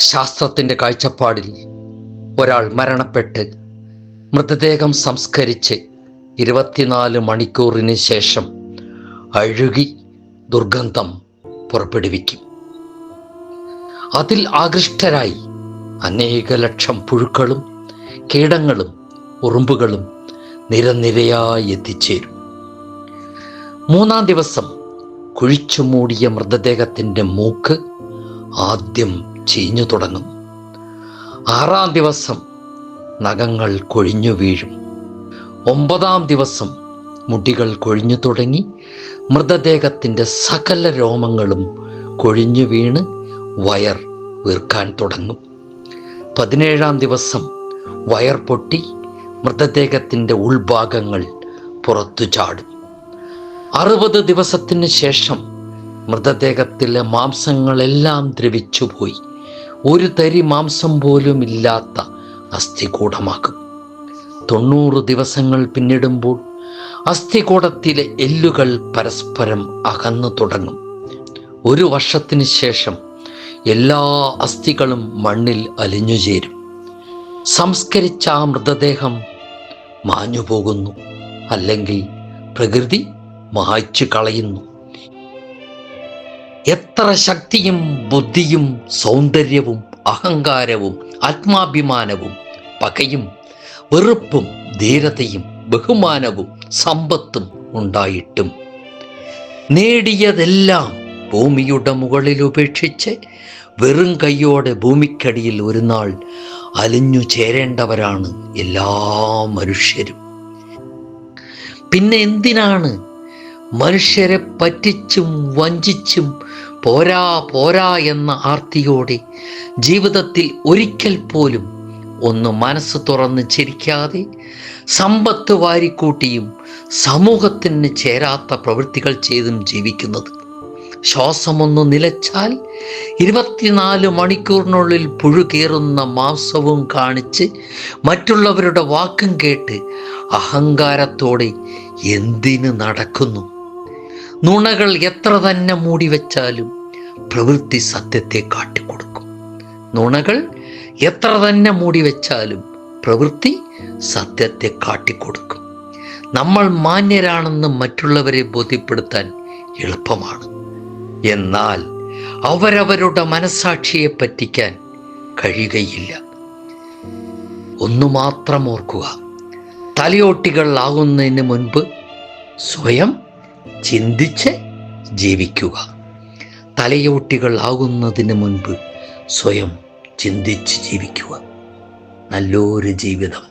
ശാസ്ത്രത്തിൻ്റെ കാഴ്ചപ്പാടിൽ ഒരാൾ മരണപ്പെട്ട് മൃതദേഹം സംസ്കരിച്ച് 24 മണിക്കൂറിന് ശേഷം അഴുകി ദുർഗന്ധം പുറപ്പെടുവിക്കും. അതിൽ ആകൃഷ്ടരായി അനേക ലക്ഷം പുഴുക്കളും കീടങ്ങളും ഉറുമ്പുകളും നിരനിരയായി എത്തിച്ചേരും. 3-ാം ദിവസം കുഴിച്ചു മൂടിയ മൃതദേഹത്തിൻ്റെ മൂക്ക് ആദ്യം ചീഞ്ഞു തുടങ്ങും. 6-ാം ദിവസം നഖങ്ങൾ കൊഴിഞ്ഞു വീഴും. 9-ാം ദിവസം മുടികൾ കൊഴിഞ്ഞു തുടങ്ങി മൃതദേഹത്തിൻ്റെ സകല രോമങ്ങളും കൊഴിഞ്ഞു വീണ് വയർ വീർക്കാൻ തുടങ്ങും. 17-ാം ദിവസം വയർ പൊട്ടി മൃതദേഹത്തിൻ്റെ ഉൾഭാഗങ്ങൾ പുറത്തു ചാടും. 60 ദിവസത്തിന് ശേഷം മൃതദേഹത്തിലെ മാംസങ്ങളെല്ലാം ദ്രവിച്ചുപോയി ഒരു തരി മാംസം പോലും ഇല്ലാത്ത അസ്ഥികൂടമാക്കും. 90 ദിവസങ്ങൾ പിന്നിടുമ്പോൾ അസ്ഥികൂടത്തിലെ എല്ലുകൾ പരസ്പരം അകന്നു തുടങ്ങും. 1 വർഷത്തിന് ശേഷം എല്ലാ അസ്ഥികളും മണ്ണിൽ അലിഞ്ഞു ചേരും. സംസ്കരിച്ച ആ മൃതദേഹം മാഞ്ഞു പോകുന്നു, അല്ലെങ്കിൽ പ്രകൃതി മായ്ച്ചു കളയുന്നു. എത്ര ശക്തിയും ബുദ്ധിയും സൗന്ദര്യവും അഹങ്കാരവും ആത്മാഭിമാനവും പകയും വെറുപ്പും ധീരതയും ബഹുമാനവും സമ്പത്തും ഉണ്ടായിട്ടും നേടിയതെല്ലാം ഭൂമിയുടെ മുകളിൽ ഉപേക്ഷിച്ച് വെറും കൈയോടെ ഭൂമിക്കടിയിൽ ഒരു നാൾ അലിഞ്ഞു ചേരേണ്ടവരാണ് എല്ലാ മനുഷ്യരും. പിന്നെ എന്തിനാണ് മനുഷ്യരെ പറ്റിച്ചും വഞ്ചിച്ചും പോരാ പോരാ എന്ന ആർത്തിയോടെ ജീവിതത്തിൽ ഒരിക്കൽ പോലും ഒന്ന് മനസ്സ് തുറന്ന് ചിരിക്കാതെ സമ്പത്ത് വാരിക്കൂട്ടിയും സമൂഹത്തിന് ചേരാത്ത പ്രവൃത്തികൾ ചെയ്തും ജീവിക്കുന്നത്? ശ്വാസമൊന്ന് നിലച്ചാൽ 24 മണിക്കൂറിനുള്ളിൽ പുഴുകേറുന്ന മാംസവും കാണിച്ച് മറ്റുള്ളവരുടെ വാക്കും കേട്ട് അഹങ്കാരത്തോടെ എന്തിന് നടക്കുന്നു? നുണകൾ എത്ര തന്നെ മൂടി വെച്ചാലും പ്രവൃത്തി സത്യത്തെ കാട്ടിക്കൊടുക്കും. നുണകൾ എത്ര തന്നെ മൂടി വെച്ചാലും പ്രവൃത്തി സത്യത്തെ കാട്ടിക്കൊടുക്കും. നമ്മൾ മാന്യരാണെന്ന് മറ്റുള്ളവരെ ബോധ്യപ്പെടുത്താൻ എളുപ്പമാണ്. എന്നാൽ അവരവരുടെ മനസാക്ഷിയെ പറ്റിക്കാൻ കഴിയുകയില്ല. ഒന്നു മാത്രം ഓർക്കുക, തലയോട്ടികൾ ആകുന്നതിന് മുൻപ് സ്വയം ചിന്തിച്ച് ജീവിക്കുക. തലയോട്ടികൾ ആകുന്നതിന് മുൻപ് സ്വയം ചിന്തിച്ച് ജീവിക്കുക. നല്ലൊരു ജീവിതം.